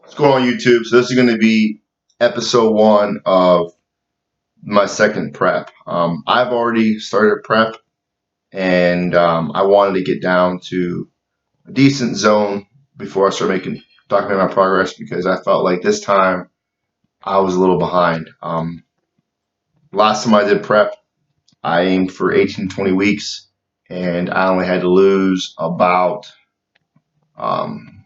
What's going on YouTube? So this is going to be episode 1 of my second prep. I've already started prep and I wanted to get down to a decent zone before I start documenting my progress because I felt like this time I was a little behind. Last time I did prep, I aimed for 18 to 20 weeks and I only had to lose about um,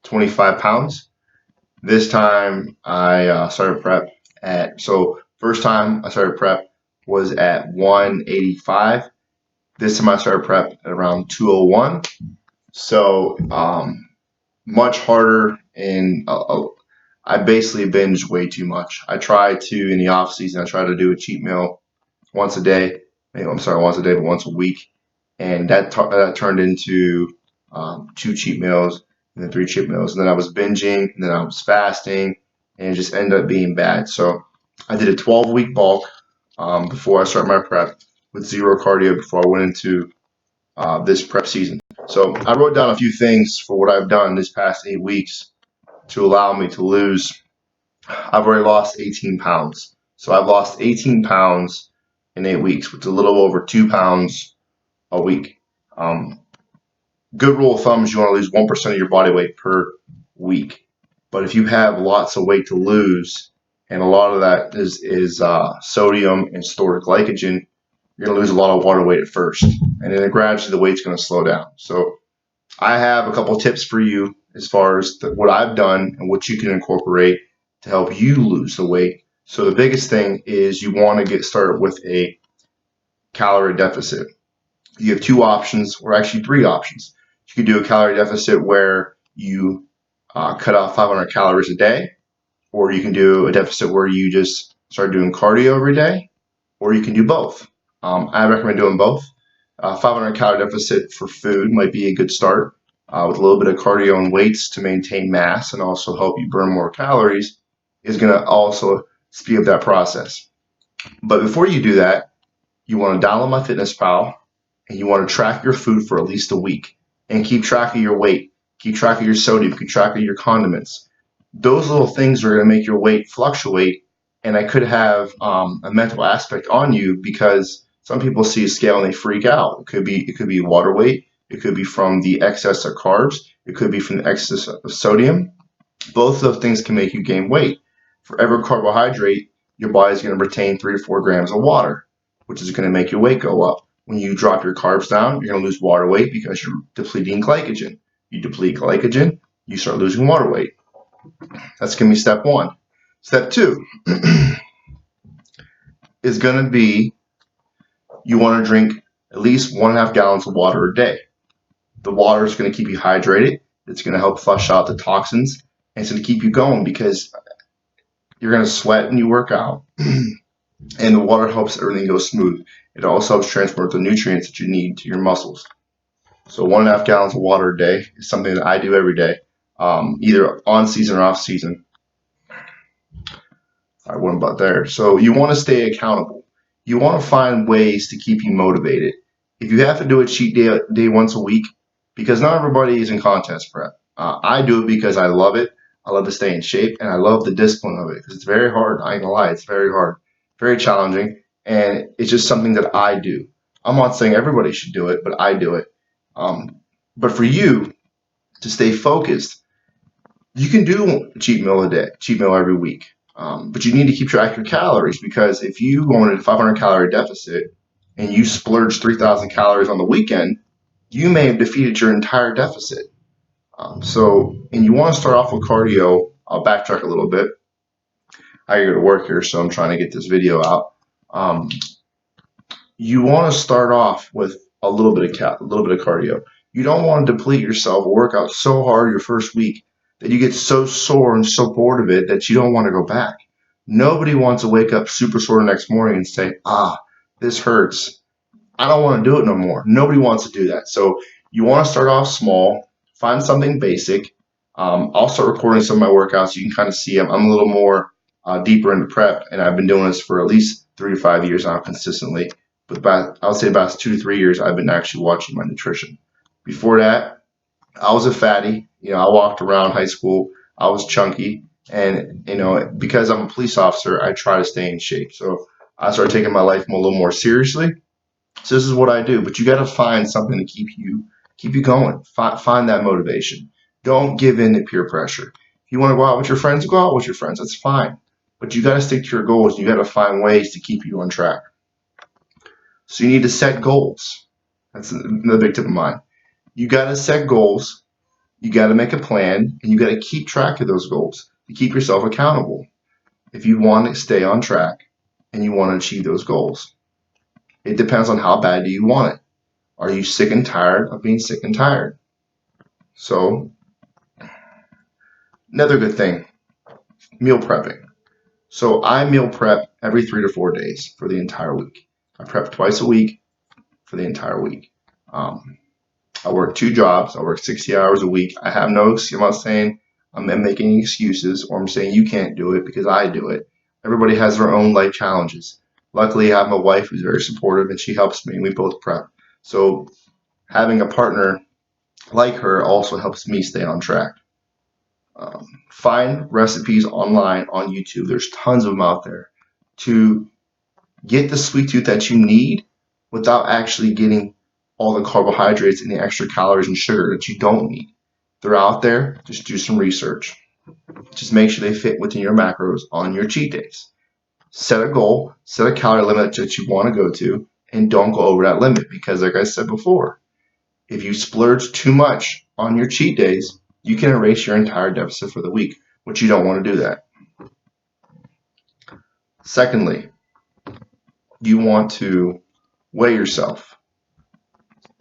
25 pounds. This time I started prep first time I started prep was at 185. This time I started prep at around 201. So much harder, and I basically binged way too much. I try to in the off season. I try to do a cheat meal once a day. I'm sorry, once a day, but once a week, and that turned into 2 cheat meals and then 3 cheat meals, and then I was binging, and then I was fasting, and it just ended up being bad. So I did a 12-week bulk before I started my prep with zero cardio before I went into this prep season. So I wrote down a few things for what I've done this past 8 weeks to allow me to lose. I've already lost 18 pounds. So I've lost 18 pounds in 8 weeks, which is a little over 2 pounds a week. Good rule of thumb is you want to lose 1% of your body weight per week. But if you have lots of weight to lose, and a lot of that is sodium and stored glycogen, you're going to lose a lot of water weight at first. And then gradually the weight's going to slow down. So I have a couple tips for you as far as what I've done and what you can incorporate to help you lose the weight. So the biggest thing is you want to get started with a calorie deficit. You have 2 options, or actually 3 options. You could do a calorie deficit where you cut off 500 calories a day, or you can do a deficit where you just start doing cardio every day, or you can do both. I recommend doing both. 500 calorie deficit for food might be a good start with a little bit of cardio and weights to maintain mass and also help you burn more calories is going to also speed up that process. But before you do that, you want to download MyFitnessPal and you want to track your food for at least a week and keep track of your weight, keep track of your sodium, keep track of your condiments. Those little things are going to make your weight fluctuate, and I could have a mental aspect on you because some people see a scale and they freak out. It could be water weight, it could be from the excess of carbs, it could be from the excess of sodium. Both of those things can make you gain weight. For every carbohydrate, your body's going to retain 3 to 4 grams of water, which is going to make your weight go up. When you drop your carbs down, you're going to lose water weight because you're depleting glycogen. You deplete glycogen, you start losing water weight. That's going to be step 1. Step 2 is going to be you want to drink at least 1.5 gallons of water a day. The water is going to keep you hydrated. It's going to help flush out the toxins, and it's going to keep you going because you're going to sweat when you work out, and the water helps everything go smooth. It also helps transport the nutrients that you need to your muscles. So 1.5 gallons of water a day is something that I do every day, either on season or off season. I went about there. So you want to stay accountable. You want to find ways to keep you motivated. If you have to do a cheat day once a week, because not everybody is in contest prep. I do it because I love it. I love to stay in shape, and I love the discipline of it because it's very hard. I ain't gonna lie, it's very hard, very challenging, and it's just something that I do. I'm not saying everybody should do it, but I do it. But for you to stay focused, you can do a cheat meal a day, cheat meal every week. But you need to keep track of your calories because if you go into a 500 calorie deficit and you splurge 3,000 calories on the weekend, you may have defeated your entire deficit. And you want to start off with cardio. I'll backtrack a little bit. I gotta go to work here, so I'm trying to get this video out. Um, you want to start off with a little bit of cardio. You don't want to deplete yourself or work out so hard your first week that you get so sore and so bored of it that you don't want to go back. Nobody wants to wake up super sore the next morning and say, this hurts. I don't want to do it no more. Nobody wants to do that. So you want to start off small, find something basic. I'll start recording some of my workouts. So you can kind of see I'm a little more deeper into prep, and I've been doing this for at least 3 to 5 years now consistently. But I would say about 2 to 3 years, I've been actually watching my nutrition. Before that, I was a fatty. I walked around high school. I was chunky, and because I'm a police officer, I try to stay in shape. So I started taking my life a little more seriously. So this is what I do. But you got to find something to keep you going. Find that motivation. Don't give in to peer pressure. If you want to go out with your friends, go out with your friends. That's fine. But you got to stick to your goals. You got to find ways to keep you on track. So you need to set goals. That's another big tip of mine. You got to set goals. You got to make a plan, and you got to keep track of those goals to keep yourself accountable. If you want to stay on track and you want to achieve those goals, it depends on how bad do you want it. Are you sick and tired of being sick and tired? So, another good thing, meal prepping. So I meal prep every 3 to 4 days for the entire week. I prep twice a week for the entire week. Um, I work 2 jobs. I work 60 hours a week. I have no excuse. I'm not saying I'm making excuses or I'm saying you can't do it because I do it. Everybody has their own life challenges. Luckily, I have my wife who's very supportive and she helps me. We both prep. So having a partner like her also helps me stay on track. Find recipes online on YouTube. There's tons of them out there to get the sweet tooth that you need without actually getting all the carbohydrates and the extra calories and sugar that you don't need. They're out there. Just do some research. Just make sure they fit within your macros on your cheat days. Set a goal, set a calorie limit that you want to go to, and don't go over that limit because, like I said before, if you splurge too much on your cheat days, you can erase your entire deficit for the week, which you don't want to do that. Secondly, you want to weigh yourself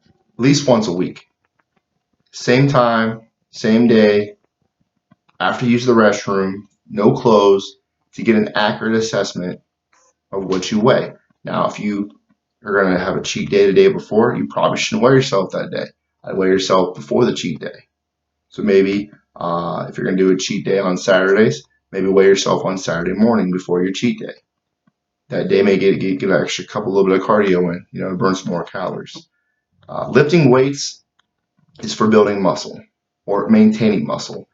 at least once a week. Same time, same day, after you use the restroom, no clothes, to get an accurate assessment of what you weigh. Now, if you are going to have a cheat day the day before, you probably shouldn't weigh yourself that day. I'd weigh yourself before the cheat day. So maybe if you're going to do a cheat day on Saturdays, maybe weigh yourself on Saturday morning before your cheat day. That day may get an extra little bit of cardio in, burn some more calories. Lifting weights is for building muscle or maintaining muscle.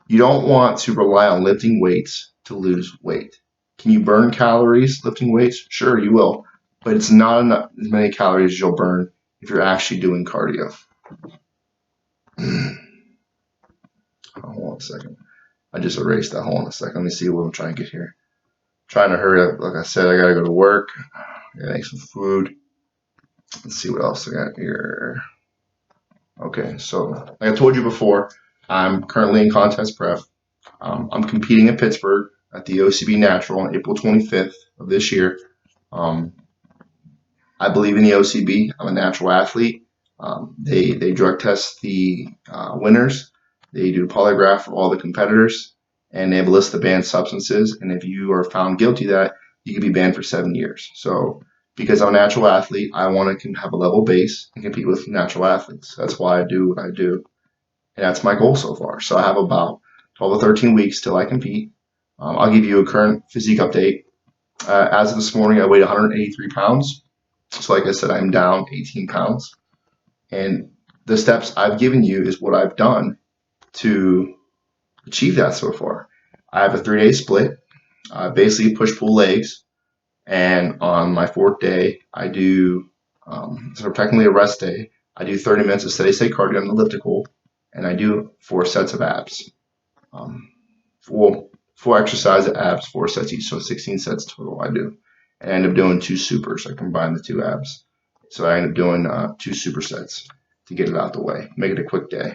You don't want to rely on lifting weights to lose weight. Can you burn calories lifting weights? Sure, you will, but it's not enough, as many calories as you'll burn if you're actually doing cardio. Hold on a second. I just erased that. Hold on a second. Let me see what I'm trying to get here. Trying to hurry up. Like I said, I gotta go to work. I gotta make some food. Let's see what else I got here. Okay, so like I told you before, I'm currently in contest prep. I'm competing in Pittsburgh at the OCB Natural on April 25th of this year. Um, I believe in the OCB. I'm a natural athlete. They drug test the winners. They do a polygraph of all the competitors, and they have a list of banned substances. And if you are found guilty of that, you can be banned for 7 years. So because I'm a natural athlete, I want to have a level base and compete with natural athletes. That's why I do what I do. And that's my goal so far. So I have about 12 to 13 weeks till I compete. I'll give you a current physique update. As of this morning, I weighed 183 pounds. So like I said, I'm down 18 pounds. And the steps I've given you is what I've done to achieve that so far. I have a 3-day split, basically push-pull legs. And on my 4th day, I do, so technically a rest day, I do 30 minutes of steady state cardio on the elliptical, and I do 4 sets of abs. Four exercise of abs, 4 sets each, so 16 sets total I do. And I end up doing 2 supers. I combine the 2 abs. So I end up doing 2 supersets to get it out the way, make it a quick day.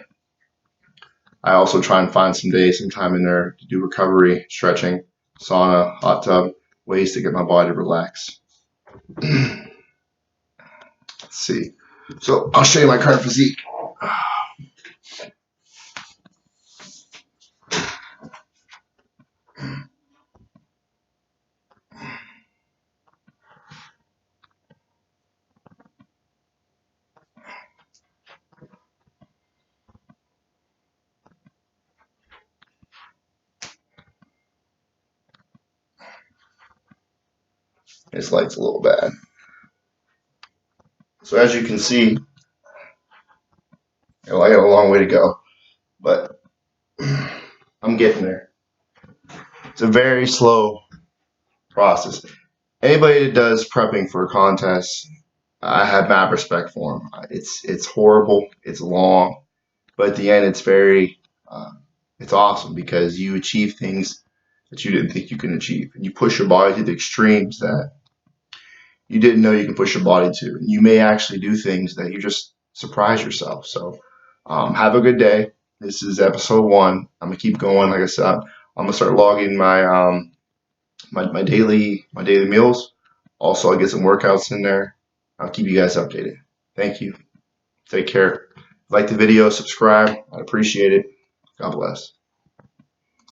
I also try and find some time in there to do recovery, stretching, sauna, hot tub, ways to get my body to relax. Let's see. So I'll show you my current physique. This light's a little bad. So as you can see, I got a long way to go, but I'm I'm getting there. It's a very slow process. Anybody that does prepping for a contest, I have mad respect for them. It's horrible. It's long, but at the end, uh, it's awesome because you achieve things that you didn't think you can achieve, and you push your body to the extremes that you didn't know you can push your body to. And you may actually do things that you just surprise yourself. So, have a good day. This is episode 1. I'm gonna keep going. Like I said, I'm gonna start logging my daily meals. Also, I'll get some workouts in there. I'll keep you guys updated. Thank you. Take care. Like the video, subscribe. I'd appreciate it. God bless.